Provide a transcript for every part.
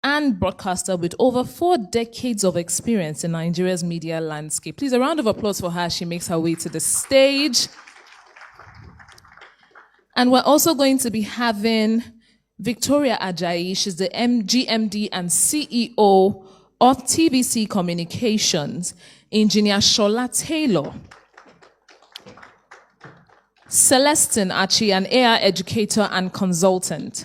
and broadcaster with over 4 decades of experience in Nigeria's media landscape. Please, a round of applause for her. She makes her way to the stage. And we're also going to be having Victoria Ajayi. She's the GMD and CEO of TVC Communications. Engineer Shola Taylor. Celestine Achi, an AI educator and consultant.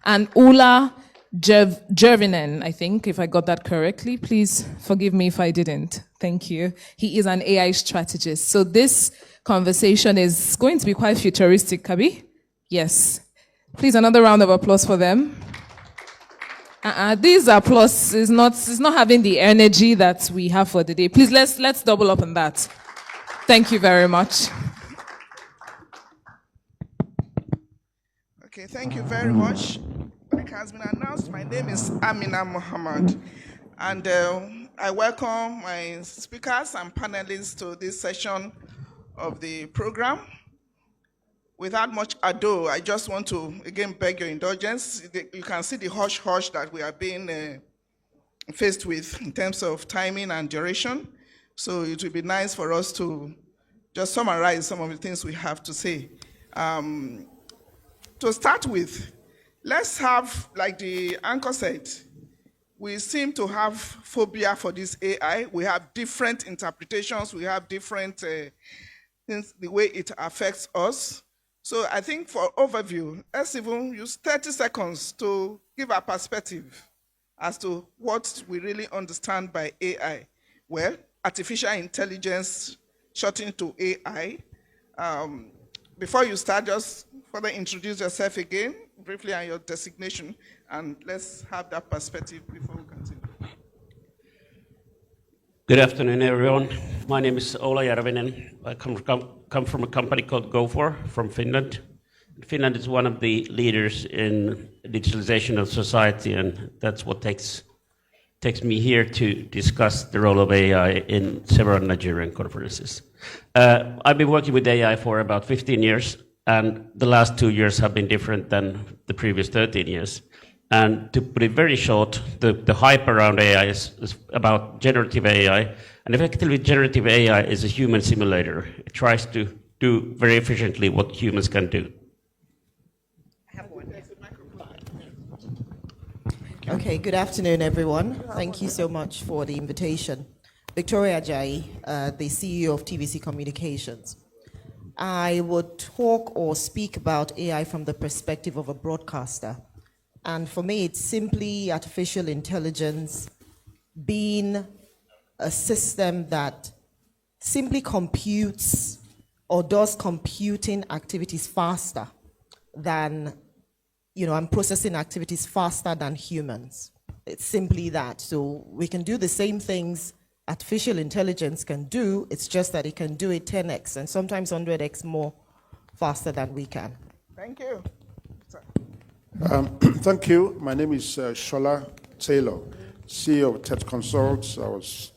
And Ula Jervinen, I think, if I got that correctly. Please forgive me if I didn't. Thank you. He is an AI strategist. So this conversation is going to be quite futuristic, Kabi. Yes. Please, another round of applause for them. This applause is not having the energy that we have for the day. Please, let's double up on that. Thank you very much. Okay, thank you very much. Like has been announced, my name is Amina Muhammad, and I welcome my speakers and panelists to this session of the program. Without much ado, I just want to again beg your indulgence. You can see the hush-hush that we are being faced with in terms of timing and duration. So it would be nice for us to just summarize some of the things we have to say. To start with, let's have, like the anchor said, we seem to have phobia for this AI. We have different interpretations. We have different things, the way it affects us. So I think for overview, let's even use 30 seconds to give our perspective as to what we really understand by AI. Well, artificial intelligence, shortened to AI. Before you start, just further introduce yourself again, briefly, and your designation, and let's have that perspective before we continue. Good afternoon, everyone. My name is Ola Järvinen. I come from a company called Go4 from Finland. Finland is one of the leaders in digitalization of society, and that's what takes me here to discuss the role of AI in several Nigerian conferences. I've been working with AI for about 15 years, and the last 2 years have been different than the previous 13 years. And to put it very short, the hype around AI is about generative AI. And effectively, generative AI is a human simulator. It tries to do very efficiently what humans can do. Okay, good afternoon, everyone. Thank you so much for the invitation. Victoria Ajayi, the CEO of TVC Communications. I would talk or speak about AI from the perspective of a broadcaster. And for me, it's simply artificial intelligence being a system that simply computes or does computing activities faster than, and processing activities faster than humans. It's simply that. So we can do the same things artificial intelligence can do, it's just that it can do it 10x and sometimes 100x more faster than we can. Thank you. Thank you. My name is Shola Taylor, CEO of TED Consults. I was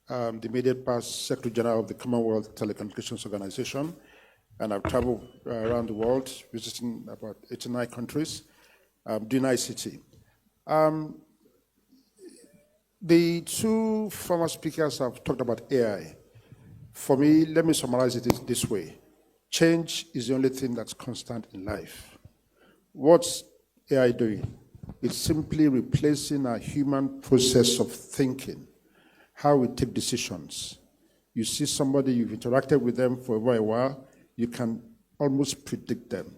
the immediate past Secretary General of the Commonwealth Telecommunications Organization, and I've traveled around the world, visiting about 89 countries, doing ICT. The two former speakers have talked about AI. For me, let me summarize it this way. Change is the only thing that's constant in life. What's AI doing? It's simply replacing our human process of thinking, how we take decisions. You see somebody, you've interacted with them for a while, you can almost predict them.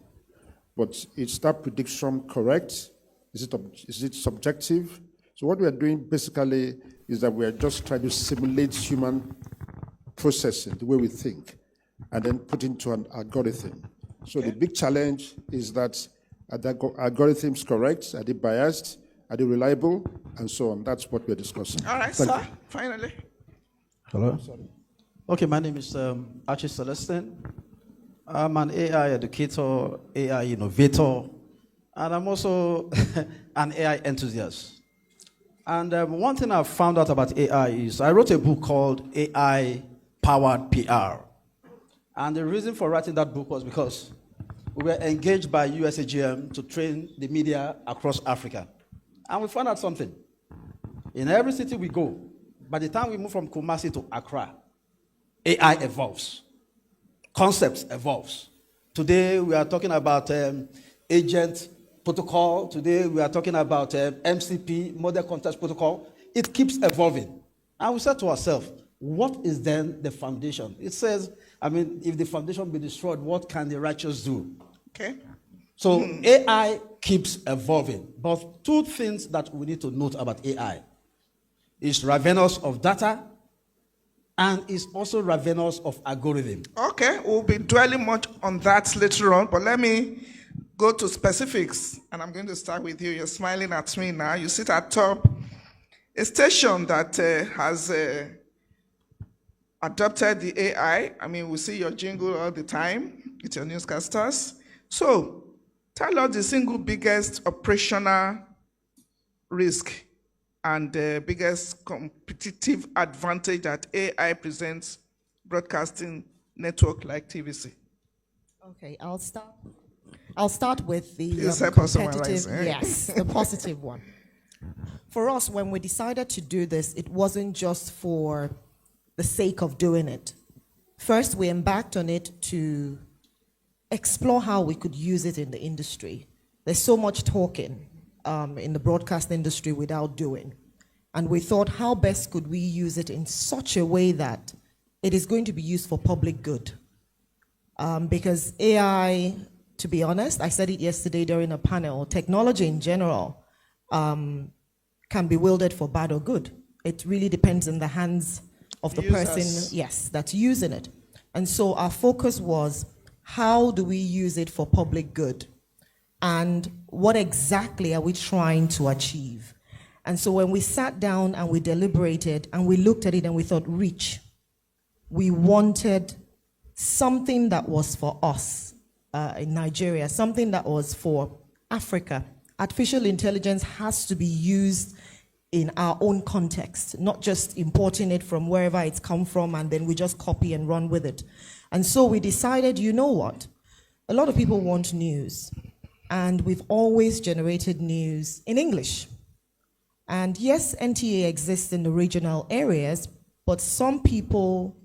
But is that prediction correct? Is it subjective? So what we are doing basically is that we are just trying to simulate human processing, the way we think, and then put into an algorithm. So the big challenge is that are the algorithms correct? Are they biased? Are they reliable? And so on. That's what we're discussing. All right, sir, finally. Hello? Okay, my name is Archie Celestine. I'm an AI educator, AI innovator, and I'm also an AI enthusiast. And one thing I've found out about AI is I wrote a book called AI-Powered PR. And the reason for writing that book was because we were engaged by USAGM to train the media across Africa. And we found out something. In every city we go, by the time we move from Kumasi to Accra, AI evolves. Concepts evolves. Today we are talking about agent protocol. Today we are talking about MCP, model context protocol. It keeps evolving. And we said to ourselves, what is then the foundation? It says, if the foundation be destroyed, what can the righteous do? Okay. So AI keeps evolving. But two things that we need to note about AI is ravenous of data and is also ravenous of algorithm. Okay, we'll be dwelling much on that later on, but let me go to specifics, and I'm going to start with you. You're smiling at me now. You sit at top. A station that has adopted the AI. We see your jingle all the time with your newscasters. So, tell us the single biggest operational risk and the biggest competitive advantage that AI presents broadcasting network like TVC. Okay, I'll start with the competitive, yes, the positive one. For us, when we decided to do this, it wasn't just for the sake of doing it. First, we embarked on it to explore how we could use it in the industry. There's so much talking in the broadcast industry without doing. And we thought, how best could we use it in such a way that it is going to be used for public good? Because AI, to be honest, I said it yesterday during a panel, technology in general can be wielded for bad or good. It really depends in the hands of the person, yes, that's using it. And so our focus was, how do we use it for public good? And what exactly are we trying to achieve? And so when we sat down and we deliberated and we looked at it and we thought, reach, we wanted something that was for us in Nigeria, something that was for Africa. Artificial intelligence has to be used in our own context, not just importing it from wherever it's come from and then we just copy and run with it. And so we decided, you know what? A lot of people want news, and we've always generated news in English. And yes, NTA exists in the regional areas, but some people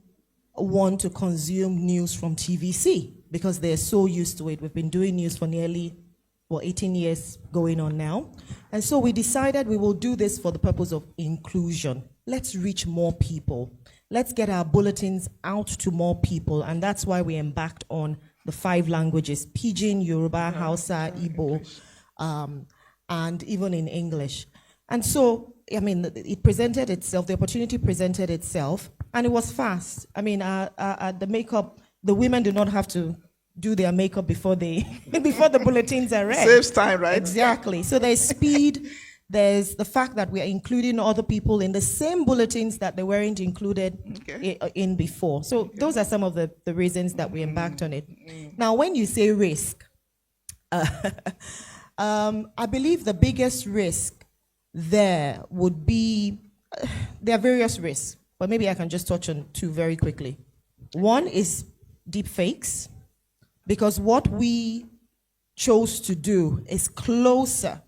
want to consume news from TVC because they're so used to it. We've been doing news for nearly 18 years going on now. And so we decided we will do this for the purpose of inclusion. Let's reach more people. Let's get our bulletins out to more people. And that's why we embarked on the 5 languages, Pidgin, Yoruba, Hausa, Igbo, and even in English. And so, it presented itself, the opportunity presented itself, and it was fast. The makeup, the women do not have to do their makeup before before the bulletins are read. Saves time, right? Exactly. So there's speed. There's the fact that we are including other people in the same bulletins that they weren't included in before. So those are some of the reasons that we embarked on it. Now, when you say risk, I believe the biggest risk there would be, there are various risks, but maybe I can just touch on 2 very quickly. One is deep fakes. Because what we chose to do is closer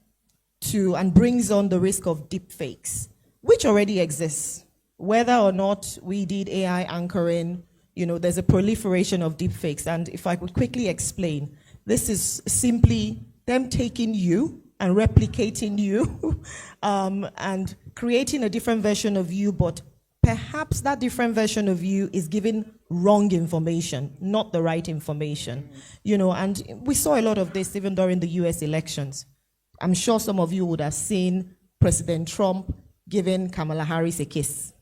to and brings on the risk of deep fakes, which already exists. Whether or not we did AI anchoring, there's a proliferation of deep fakes. And if I could quickly explain, this is simply them taking you and replicating you and creating a different version of you, but perhaps that different version of you is giving wrong information, not the right information. And we saw a lot of this even during the US elections. I'm sure some of you would have seen President Trump giving Kamala Harris a kiss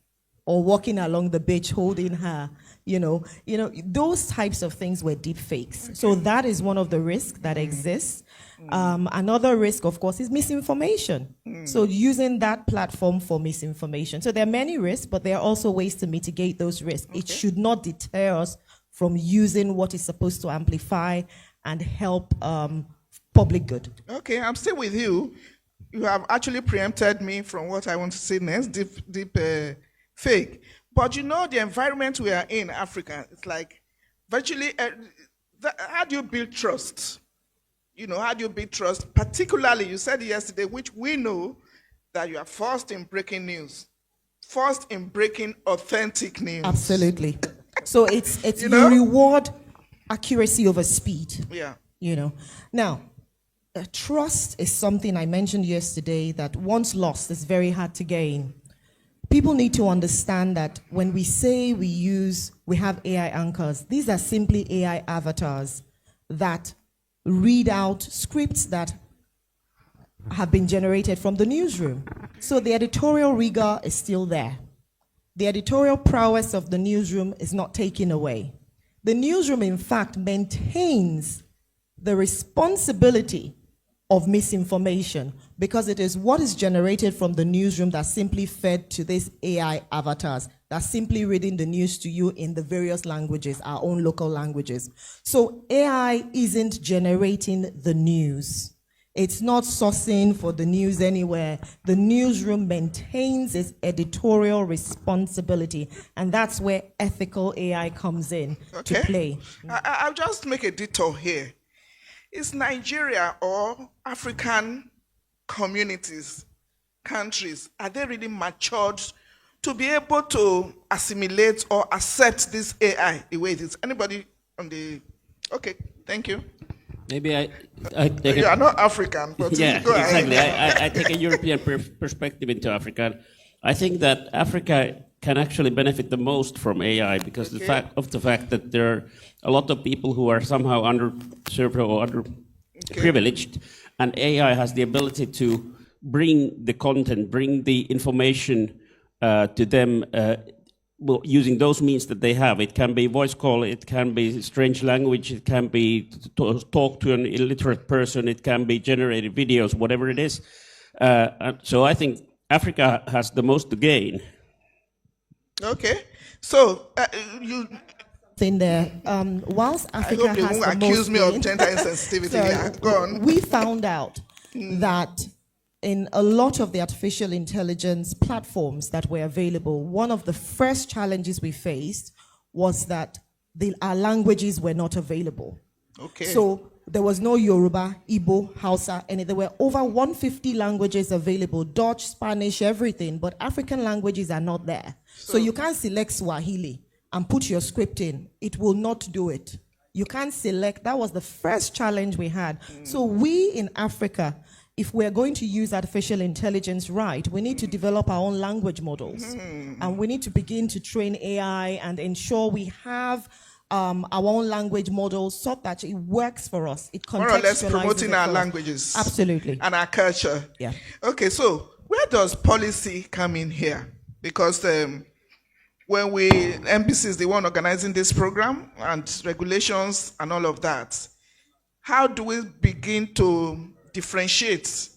or walking along the beach holding her. Those types of things were deep fakes. So that is one of the risks that exists. Another risk, of course, is misinformation. So using that platform for misinformation. So there are many risks, but there are also ways to mitigate those risks. It should not deter us from using what is supposed to amplify and help public good. Okay, I'm still with you. You have actually preempted me from what I want to say next, deep fake. But the environment we are in Africa, it's like virtually, how do you build trust? How do you build trust? Particularly, you said yesterday, which we know, that you are first in breaking news, first in breaking authentic news. Absolutely. So it's You you know? reward accuracy over speed. Yeah. Now, trust is something I mentioned yesterday that once lost is very hard to gain. People need to understand that when we say we have AI anchors, these are simply AI avatars that read out scripts that have been generated from the newsroom. So the editorial rigor is still there. The editorial prowess of the newsroom is not taken away. The newsroom, in fact, maintains the responsibility of misinformation because it is what is generated from the newsroom that's simply fed to these AI avatars that's simply reading the news to you in the various languages, our own local languages. So AI isn't generating the news. It's not sourcing for the news anywhere. The newsroom maintains its editorial responsibility, and that's where ethical AI comes in to play. I'll just make a detour here. Is Nigeria or African communities, countries, are they really matured to be able to assimilate or accept this AI the way it is? Anybody on the... Okay, thank you. Maybe I take You are not African, but yeah, go exactly. ahead. I take a European perspective into Africa. I think that Africa can actually benefit the most from AI because the fact that there are a lot of people who are somehow underserved or underprivileged, and AI has the ability to bring the content, bring the information to them using those means that they have. It can be voice call, it can be strange language, it can be talk to an illiterate person, it can be generated videos, whatever it is. So I think Africa has the most to gain. Okay, so you... In there, whilst Africa I hope they has won't the accuse most me of gain- gender insensitivity. So Yeah, go on. we found out that in a lot of the artificial intelligence platforms that were available, one of the first challenges we faced was that our languages were not available. Okay. So there was no Yoruba, Igbo, Hausa, and there were over 150 languages available, Dutch, Spanish, everything, but African languages are not there. So you can't select Swahili and put your script in. It will not do it. You can't select. That was the first challenge we had. So we in Africa, if we're going to use artificial intelligence right, we need to develop our own language models. And we need to begin to train AI and ensure we have our own language models so that it works for us. It more or less contextualizes promoting it our for us. languages. Absolutely. And our culture. Yeah. Okay, so where does policy come in here? Because when NBC is the one organizing this program and regulations and all of that, how do we begin to differentiate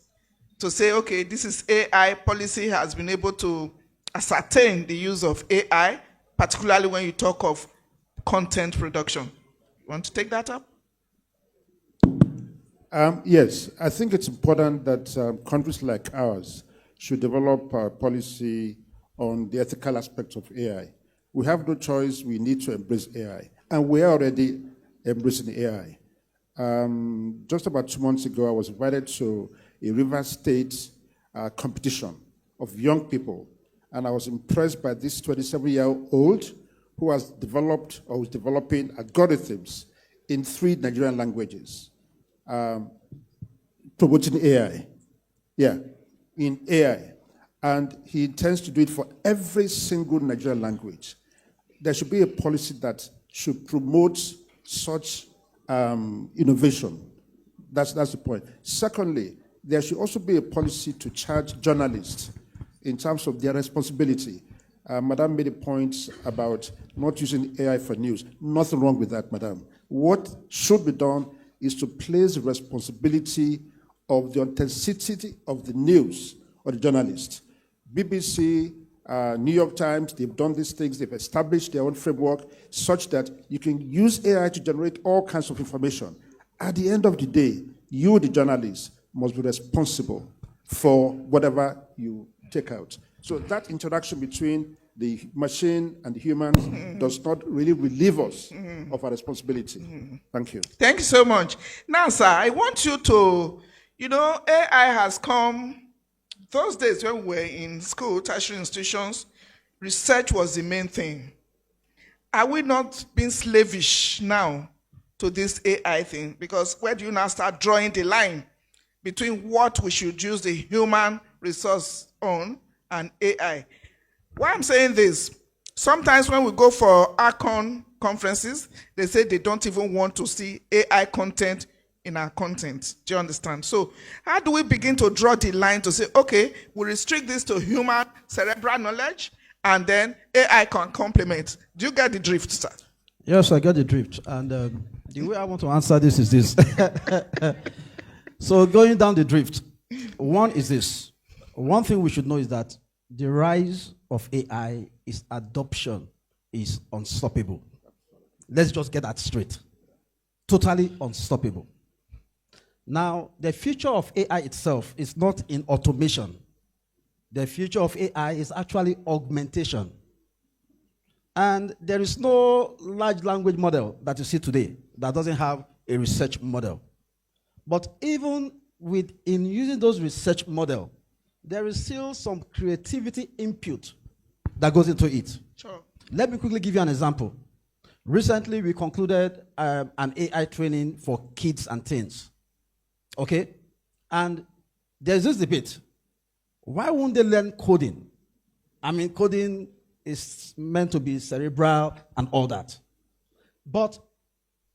to say, okay, this is AI, policy has been able to ascertain the use of AI, particularly when you talk of content production? You want to take that up? Yes, I think it's important that countries like ours should develop policy on the ethical aspects of AI. We have no choice, we need to embrace AI. And we are already embracing AI. Just about 2 months ago, I was invited to a River State competition of young people. And I was impressed by this 27-year-old who has developed or is developing algorithms in 3 Nigerian languages, promoting AI. Yeah, in AI. And he intends to do it for every single Nigerian language. There should be a policy that should promote such innovation. That's the point. Secondly, there should also be a policy to charge journalists in terms of their responsibility. Madam made a point about not using AI for news. Nothing wrong with that, Madam. What should be done is to place the responsibility of the authenticity of the news on the journalist. BBC, New York Times, they've done these things, they've established their own framework such that you can use AI to generate all kinds of information. At the end of the day, you, the journalist, must be responsible for whatever you take out. So that interaction between the machine and the humans does not really relieve us of our responsibility. Thank you. Thank you so much. Now, sir, I want you to, AI has come those days when we were in school, tertiary institutions, research was the main thing. Are we not being slavish now to this AI thing? Because where do you now start drawing the line between what we should use the human resource on and AI? Why I'm saying this, sometimes when we go for ARCON conferences, they say they don't even want to see AI content in our content. Do you understand? So how do we begin to draw the line to say, okay, we restrict this to human cerebral knowledge, and then AI can complement? Do you get the drift, sir? Yes, I get the drift. And the way I want to answer this is this. So going down the drift, one is this. One thing we should know is that the rise of AI, its adoption is unstoppable. Let's just get that straight. Totally unstoppable. Now, the future of AI itself is not in automation. The future of AI is actually augmentation. And there is no large language model that you see today that doesn't have a research model. But even in using those research models, there is still some creativity input that goes into it. Sure. Let me quickly give you an example. Recently, we concluded an AI training for kids and teens. Okay? And there's this debate. Why won't they learn coding? I mean, coding is meant to be cerebral and all that. But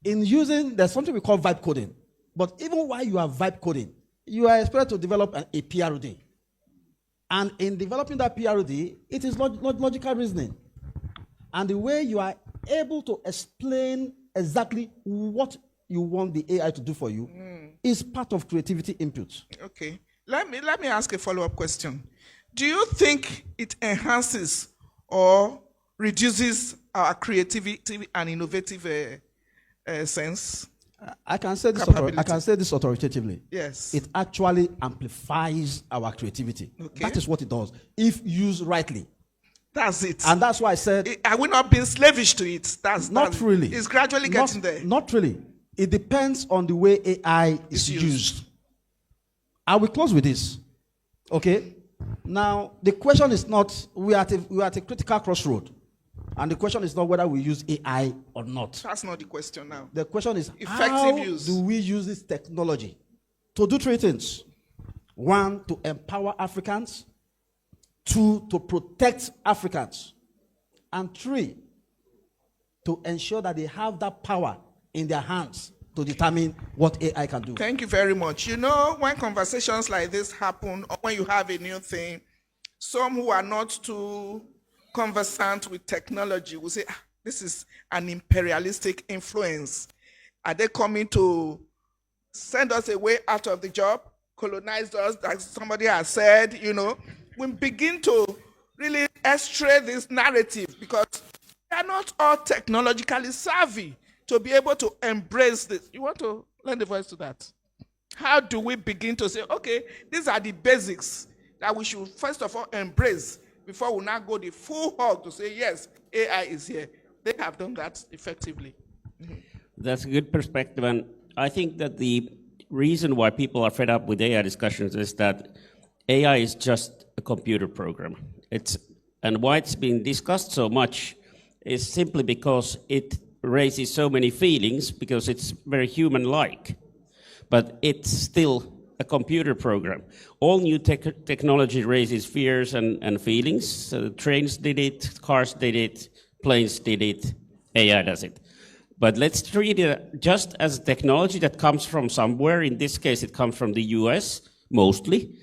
in using, there's something we call vibe coding. But even while you are vibe coding, you are expected to develop a PROD. And in developing that PROD, it is logical reasoning. And the way you are able to explain exactly what you want the AI to do for you is part of creativity input. Okay. Let me ask a follow-up question. Do you think it enhances or reduces our creativity and innovative sense? I can say this authoritatively. Yes. It actually amplifies our creativity. Okay. That is what it does, if used rightly. That's it. And that's why I said... Are we not being slavish to it? Not really. It's gradually getting there. Not really. It depends on the way AI is used. I will close with this. Okay? Now, the question is not... We are at a critical crossroad. And the question is not whether we use AI or not. That's not the question now. The question is, effective use. Do we use this technology to do three things? One, to empower Africans. Two, to protect Africans. And three, to ensure that they have that power in their hands to determine what AI can do. Thank you very much. You know, when conversations like this happen, or when you have a new thing, some who are not too conversant with technology will say, this is an imperialistic influence. Are they coming to send us away out of the job, colonize us, like somebody has said, you know? We begin to really estray this narrative because they are not all technologically savvy to be able to embrace this. You want to lend a voice to that? How do we begin to say, okay, these are the basics that we should first of all embrace before we now go the full hog to say, yes, AI is here. They have done that effectively. Mm-hmm. That's a good perspective. And I think that the reason why people are fed up with AI discussions is that AI is just a computer program. And why it's being discussed so much is simply because it raises so many feelings, because it's very human-like. But it's still a computer program. All new technology raises fears and feelings. Trains did it, cars did it, planes did it, AI does it. But let's treat it just as technology that comes from somewhere. In this case, it comes from the US, mostly.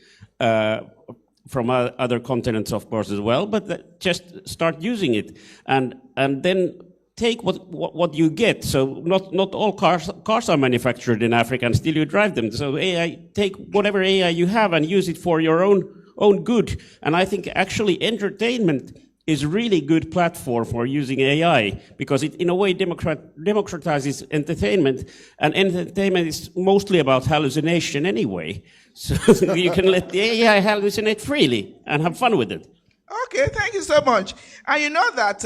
From other continents, of course, as well. But just start using it. And then take what you get. So not all cars are manufactured in Africa, and still you drive them. So AI, take whatever AI you have and use it for your own good. And I think actually entertainment is really good platform for using AI, because it in a way democratizes entertainment, and entertainment is mostly about hallucination anyway. So you can let the AI hallucinate freely and have fun with it. Okay, thank you so much. And you know that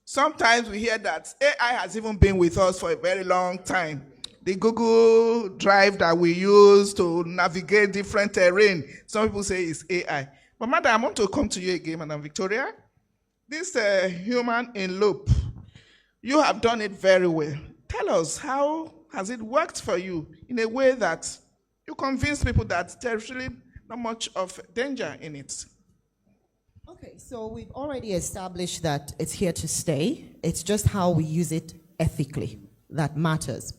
sometimes we hear that AI has even been with us for a very long time. the Google Drive that we use to navigate different terrain. Some people say it's AI. But madam, I want to come to you again, Madam Victoria. This human in loop, you have done it very well. Tell us, how has it worked for you in a way that you convince people that there's really not much of danger in it? Okay, so we've already established that it's here to stay. It's just how we use it ethically that matters.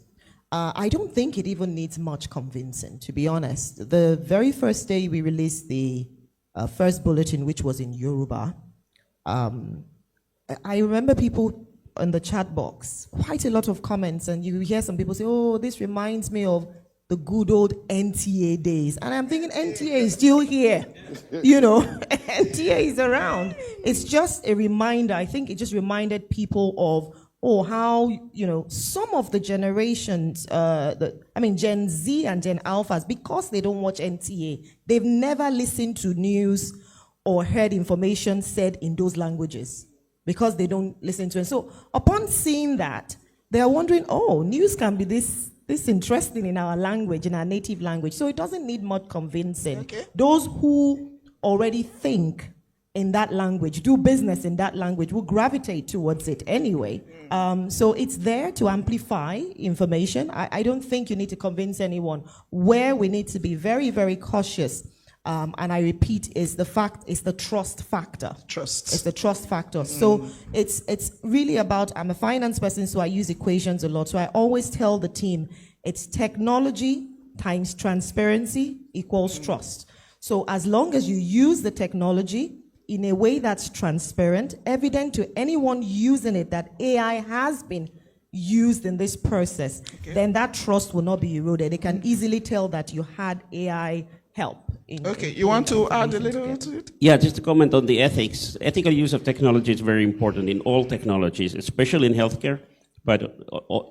I don't think it even needs much convincing, to be honest. The very first day we released the first bulletin, which was in Yoruba, I remember people in the chat box, quite a lot of comments, and you hear some people say, oh, this reminds me of the good old NTA days. And I'm thinking NTA is still here. You know, NTA is around. It's just a reminder. I think it just reminded people of, oh, how, you know, some of the generations, Gen Z and Gen Alphas, because they don't watch NTA, they've never listened to news or heard information said in those languages because they don't listen to it. So upon seeing that, they are wondering, oh, news can be this interesting in our language, in our native language. So it doesn't need much convincing. Okay. Those who already think in that language, do business in that language, will gravitate towards it anyway. So it's there to amplify information. I don't think you need to convince anyone. Where we need to be very, very cautious, and I repeat, is the trust factor. Trust. It's the trust factor. So it's really about, I'm a finance person, so I use equations a lot. So I always tell the team, it's technology times transparency equals trust. So as long as you use the technology in a way that's transparent, evident to anyone using it that AI has been used in this process, then that trust will not be eroded. They can easily tell that you had AI help. You want to add a little to it? Yeah, just to comment on the ethics. Ethical use of technology is very important in all technologies, especially in healthcare, but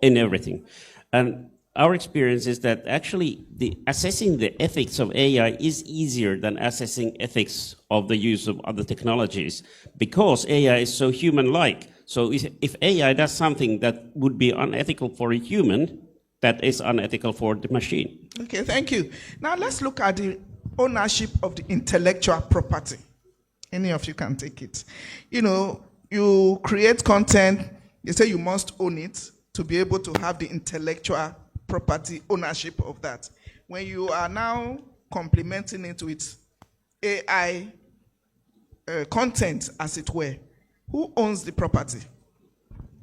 in everything. And our experience is that actually assessing the ethics of AI is easier than assessing ethics of the use of other technologies because AI is so human-like. So if AI does something that would be unethical for a human, that is unethical for the machine. Okay, thank you. Now let's look at the ownership of the intellectual property. Any of you can take it. You know, you create content, you say you must own it to be able to have the intellectual property ownership of that. When you are now complementing it with AI content, as it were, who owns the property?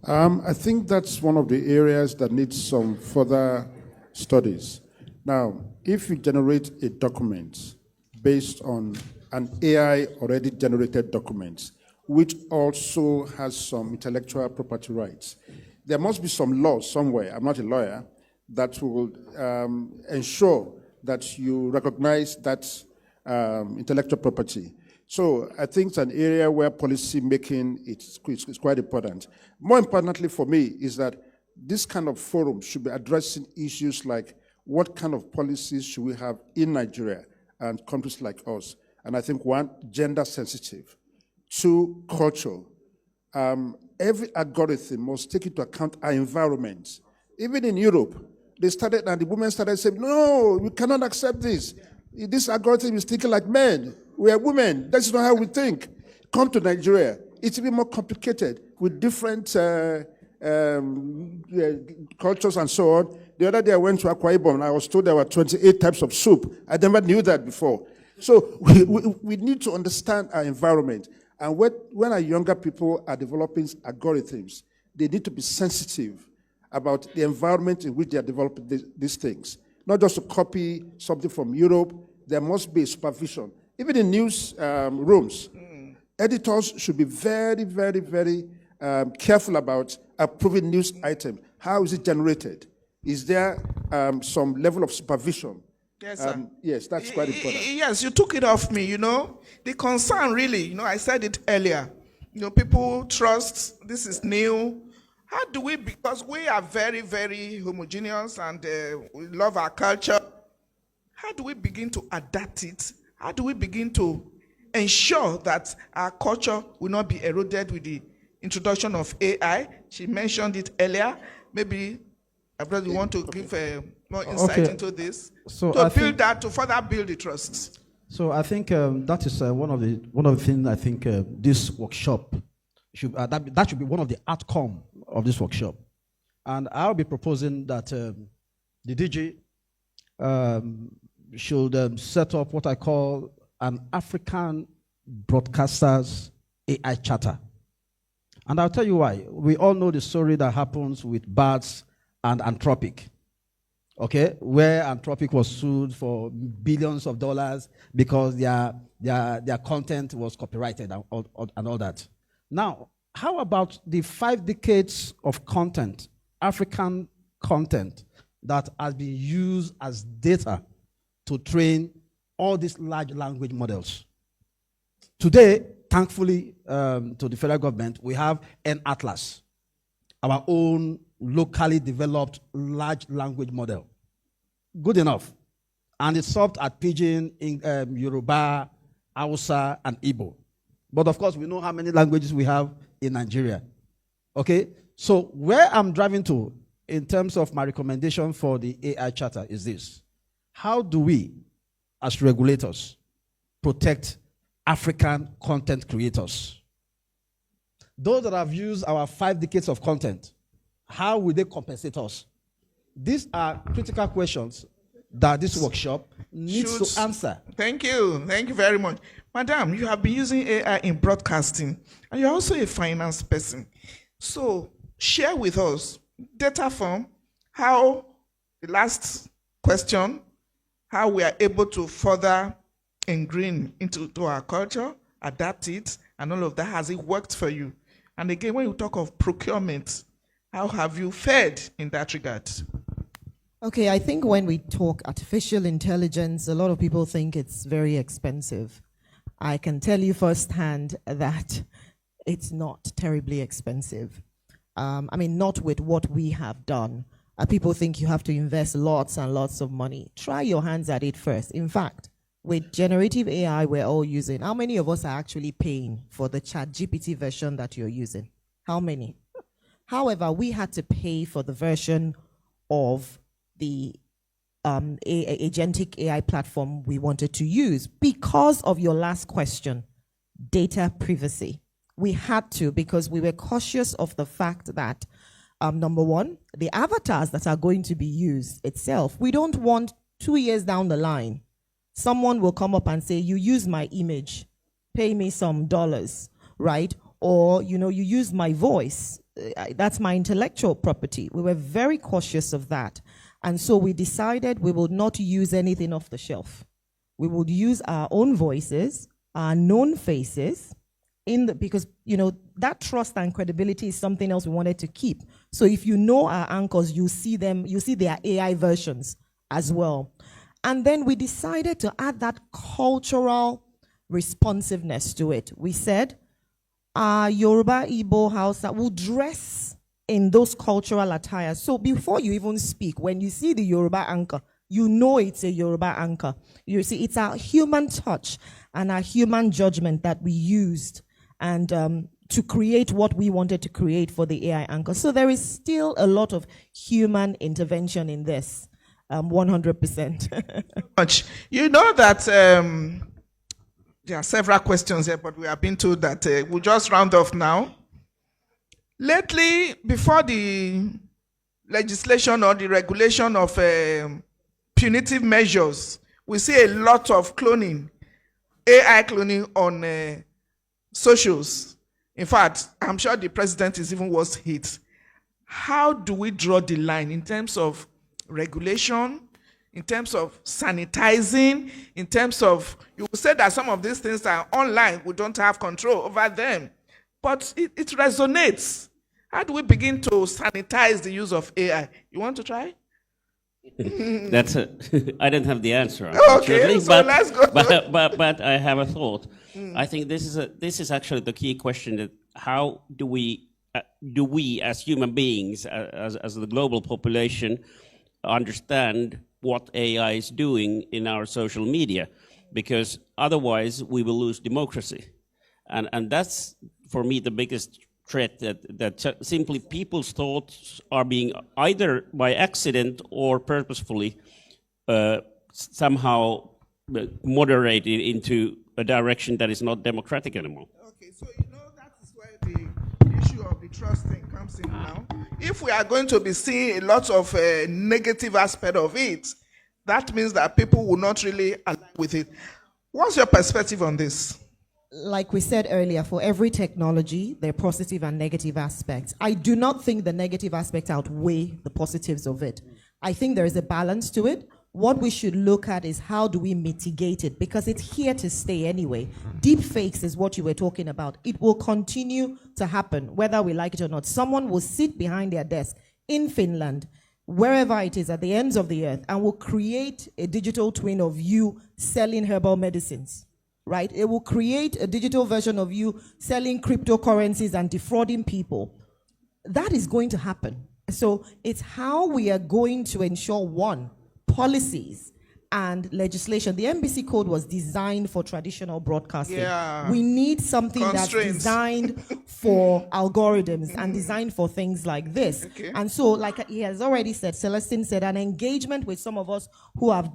I think that's one of the areas that needs some further studies. Now, if you generate a document based on an AI already generated document, which also has some intellectual property rights, there must be some law somewhere, I'm not a lawyer, that will ensure that you recognize that intellectual property. So I think it's an area where policy making is quite important. More importantly for me is that this kind of forum should be addressing issues like what kind of policies should we have in Nigeria and countries like us. And I think one, gender sensitive. Two, cultural. Every algorithm must take into account our environment. Even in Europe, they started, and the women started saying, no, we cannot accept this. This algorithm is thinking like men. We are women. That's not how we think. Come to Nigeria. It's even more complicated with different cultures and so on. The other day I went to Akwa Ibom and I was told there were 28 types of soup. I never knew that before. So we need to understand our environment. And when our younger people are developing algorithms, they need to be sensitive about the environment in which they are developing these things. Not just to copy something from Europe, there must be supervision. Even in news rooms, editors should be very, very, very careful about approving news items. How is it generated? Is there some level of supervision? Yes, sir. Yes, that's quite important. Yes, you took it off me, you know. The concern really, I said it earlier. People trust, this is new. How do we, because we are very, very homogeneous and we love our culture, how do we begin to adapt it? How do we begin to ensure that our culture will not be eroded with the introduction of AI? She mentioned it earlier. Maybe Brother, you want to give more insight Okay. into this? So To I build think- that, to further build the trust. So I think that is one of the things I think this workshop should that should be one of the outcome of this workshop, and I'll be proposing that the DG should set up what I call an African Broadcasters AI Charter, and I'll tell you why. We all know the story that happens with BATS and Anthropic. Okay, where Anthropic was sued for billions of dollars because their content was copyrighted and all that. Now, how about the 5 decades of content, African content, that has been used as data to train all these large language models? Today, thankfully, to the federal government, we have an atlas, our own locally developed large language model. Good enough. And it's stopped at Pidgin, Yoruba, Hausa, and Igbo. But of course, we know how many languages we have in Nigeria. Okay? So where I'm driving to in terms of my recommendation for the AI Charter is this. How do we, as regulators, protect African content creators? Those that have used our 5 decades of content, how will they compensate us? These are critical questions that this workshop needs to answer. Thank you. Thank you very much. Madam, you have been using AI in broadcasting, and you're also a finance person. So share with us, data form, how, the last question, how we are able to further ingrain into our culture, adapt it, and all of that. Has it worked for you? And again, when you talk of procurement, how have you fared in that regard? Okay, I think when we talk artificial intelligence, a lot of people think it's very expensive. I can tell you firsthand that it's not terribly expensive. I mean, not with what we have done. People think you have to invest lots and lots of money. Try your hands at it first. In fact, with generative AI we're all using, how many of us are actually paying for the ChatGPT version that you're using? How many? However, we had to pay for the version of the agentic AI platform we wanted to use because of your last question, data privacy. We had to, because we were cautious of the fact that, number one, the avatars that are going to be used itself, we don't want 2 years down the line, someone will come up and say, you use my image, pay me some dollars, right? Or, you know, you use my voice, that's my intellectual property. We were very cautious of that. And so we decided we would not use anything off the shelf. We would use our own voices, our known faces, because, you know, that trust and credibility is something else we wanted to keep. So if you know our anchors, you see them, you see their AI versions as well. And then we decided to add that cultural responsiveness to it. We said, Yoruba, Igbo, Hausa will dress in those cultural attires. So before you even speak, when you see the Yoruba anchor, you know it's a Yoruba anchor. You see, it's our human touch and our human judgment that we used and to create what we wanted to create for the AI anchor. So there is still a lot of human intervention in this, 100%. You know that there are several questions here, but we have been told that we'll just round off now. Lately, before the legislation or the regulation of punitive measures, we see a lot of cloning, AI cloning on socials. In fact, I'm sure the president is even worse hit. How do we draw the line in terms of regulation, in terms of sanitizing, in terms of, you will say that some of these things are online, we don't have control over them, but it resonates. How do we begin to sanitize the use of AI? You want to try? That's I don't have the answer. Okay, so let's go. But I have a thought. I think this is actually the key question: that how do we as human beings, as the global population, understand what AI is doing in our social media? Because otherwise we will lose democracy, and that's for me the biggest threat that simply people's thoughts are being either by accident or purposefully somehow moderated into a direction that is not democratic anymore. Okay, so that is where the issue of the trust thing comes in now. If we are going to be seeing a lot of negative aspect of it, that means that people will not really align with it. What's your perspective on this? Like we said earlier, for every technology, there are positive and negative aspects. I do not think the negative aspects outweigh the positives of it. I think there is a balance to it. What we should look at is how do we mitigate it, because it's here to stay anyway. Deep fakes is what you were talking about. It will continue to happen, whether we like it or not. Someone will sit behind their desk in Finland, wherever it is, at the ends of the earth, and will create a digital twin of you selling herbal medicines. Right? It will create a digital version of you selling cryptocurrencies and defrauding people. That is going to happen. So it's how we are going to ensure, one, policies and legislation. The NBC code was designed for traditional broadcasting. Yeah. We need something that's designed for algorithms and designed for things like this. Okay. And so, like he has already said, Celestine said, an engagement with some of us who have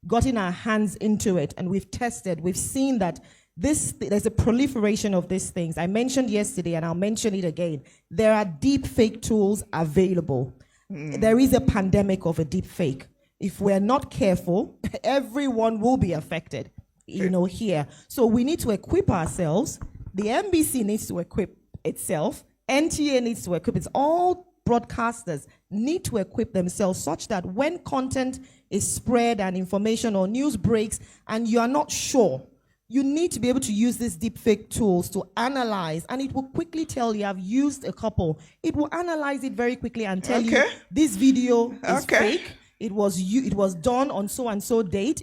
gotten our hands into it, and we've tested, we've seen that there's a proliferation of these things. I mentioned yesterday, and I'll mention it again. There are deep fake tools available. There is a pandemic of a deep fake. If we're not careful, everyone will be affected, here. So we need to equip ourselves. The NBC needs to equip itself. NTA needs to equip. It's all broadcasters need to equip themselves such that when content is spread and information or news breaks and you are not sure, you need to be able to use these deepfake tools to analyze, and it will quickly tell you. I've used a couple. It will analyze it very quickly and tell you this video is fake. It was done on so and so date.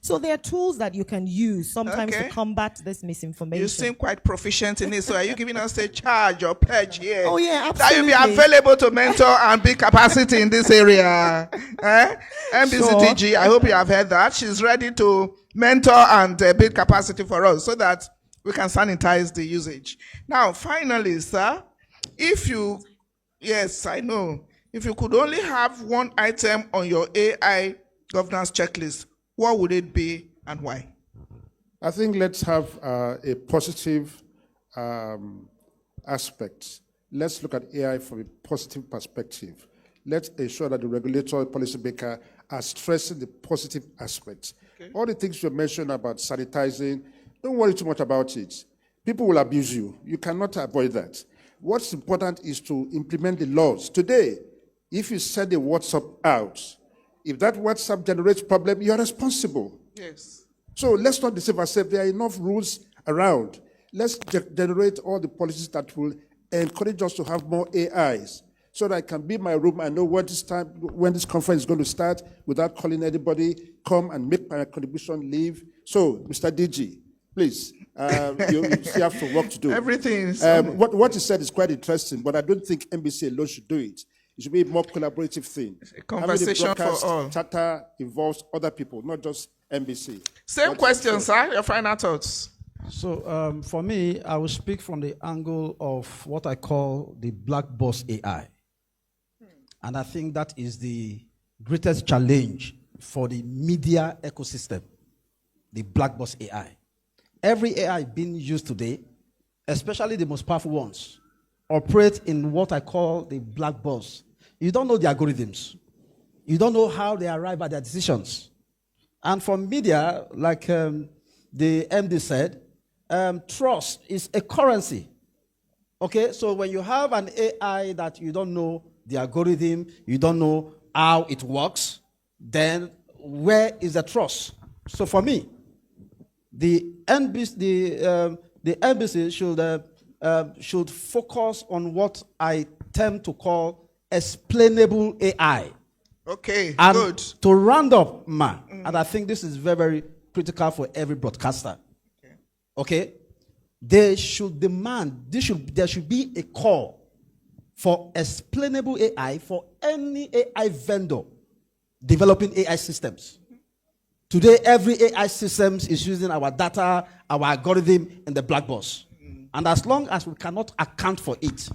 So there are tools that you can use sometimes to combat this misinformation. You seem quite proficient in it. So are you giving us a charge or pledge here? Oh yeah, absolutely. That you'll be available to mentor and build capacity in this area. MBCTG, I hope you have heard that. She's ready to mentor and build capacity for us so that we can sanitize the usage. Now, finally, sir, yes, I know. If you could only have one item on your AI governance checklist, what would it be and why? I think let's have a positive aspect. Let's look at AI from a positive perspective. Let's ensure that the regulator and policymaker are stressing the positive aspects. Okay. All the things you mentioned about sanitizing, don't worry too much about it. People will abuse you. You cannot avoid that. What's important is to implement the laws. Today, if you send a WhatsApp out, if that WhatsApp generates problem, you are responsible. Yes. So let's not deceive ourselves. There are enough rules around. Let's generate all the policies that will encourage us to have more AIs, so that I can be in my room and know when this conference is going to start without calling anybody, come and make my contribution, leave. So, Mr. DG, please, you still have some work to do. Everything is... what you said is quite interesting, but I don't think NBC alone should do it. It should be a more collaborative thing. A conversation for all. Charter involves other people, not just NBC. Same question, sir. Your final thoughts. So for me, I will speak from the angle of what I call the black box AI. And I think that is the greatest challenge for the media ecosystem, the black box AI. Every AI being used today, especially the most powerful ones, operate in what I call the black box. You don't know the algorithms. You don't know how they arrive at their decisions. And for media, like the MD said, trust is a currency. Okay, so when you have an AI that you don't know the algorithm, you don't know how it works, then where is the trust? So for me, the NBC should focus on what I tend to call explainable AI. Okay, and good. To round up, and I think this is very, very critical for every broadcaster. Okay, they should demand, there should be a call for explainable AI for any AI vendor developing AI systems. Today, every AI system is using our data, our algorithm in the black box. And as long as we cannot account for it,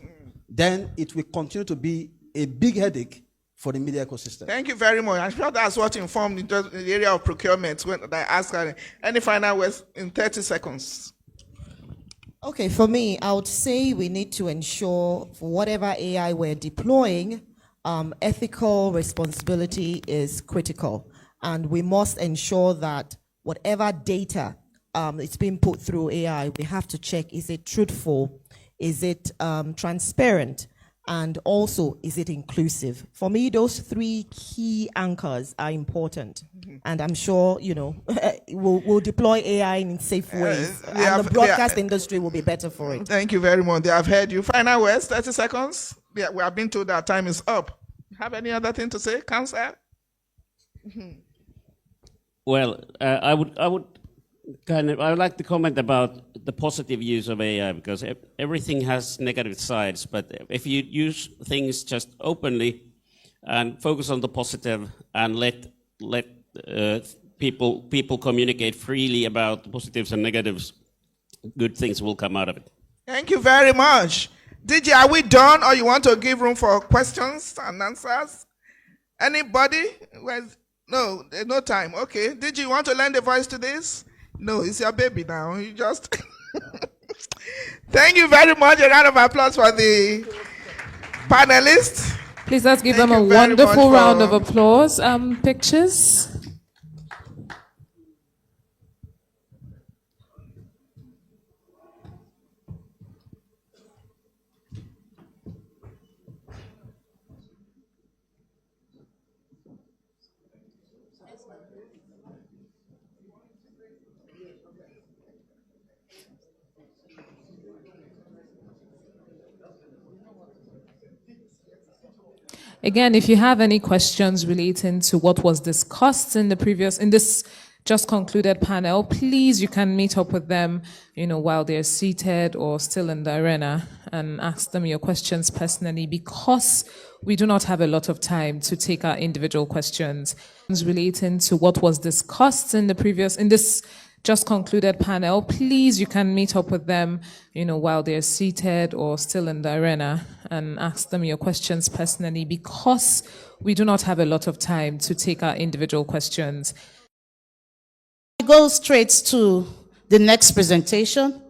then it will continue to be a big headache for the media ecosystem. Thank you very much. I'm sure that's what informed in the area of procurement when I asked her. Any final words in 30 seconds? Okay, for me, I would say we need to ensure for whatever AI we're deploying, ethical responsibility is critical. And we must ensure that whatever data it's being put through AI, we have to check, is it truthful? Is it transparent? And also, is it inclusive? For me, those three key anchors are important. And I'm sure, we'll deploy AI in safe ways. And the broadcast industry will be better for it. Thank you very much. They have heard you. Final words, 30 seconds. Yeah, we have been told that time is up. Have any other thing to say, Councillor? Well, I would like to comment about the positive use of AI, because everything has negative sides. But if you use things just openly and focus on the positive and let people communicate freely about the positives and negatives, good things will come out of it. Thank you very much. DJ, are we done, or you want to give room for questions and answers? Anybody? No, there's no time. Okay. DJ, you want to lend a voice to this? No, it's your baby now. You just... Thank you very much. A round of applause for the panelists. Please let's give them a wonderful round of applause. Pictures. Again, if you have any questions relating to what was discussed in this just concluded panel, please, you can meet up with them, while they're seated or still in the arena, and ask them your questions personally, because we do not have a lot of time to take our individual questions relating to what was discussed in this just concluded panel. Please, you can meet up with them, while they're seated or still in the arena, and ask them your questions personally, because we do not have a lot of time to take our individual questions. I go straight to the next presentation.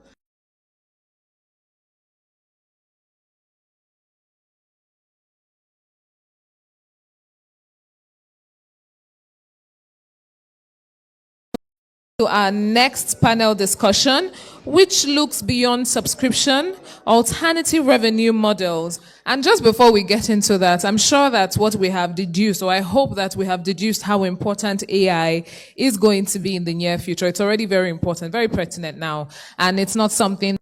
To our next panel discussion, which looks beyond subscription, alternative revenue models. And just before we get into that, I'm sure that what we have deduced, or I hope that we have deduced how important AI is going to be in the near future. It's already very important, very pertinent now, and it's not something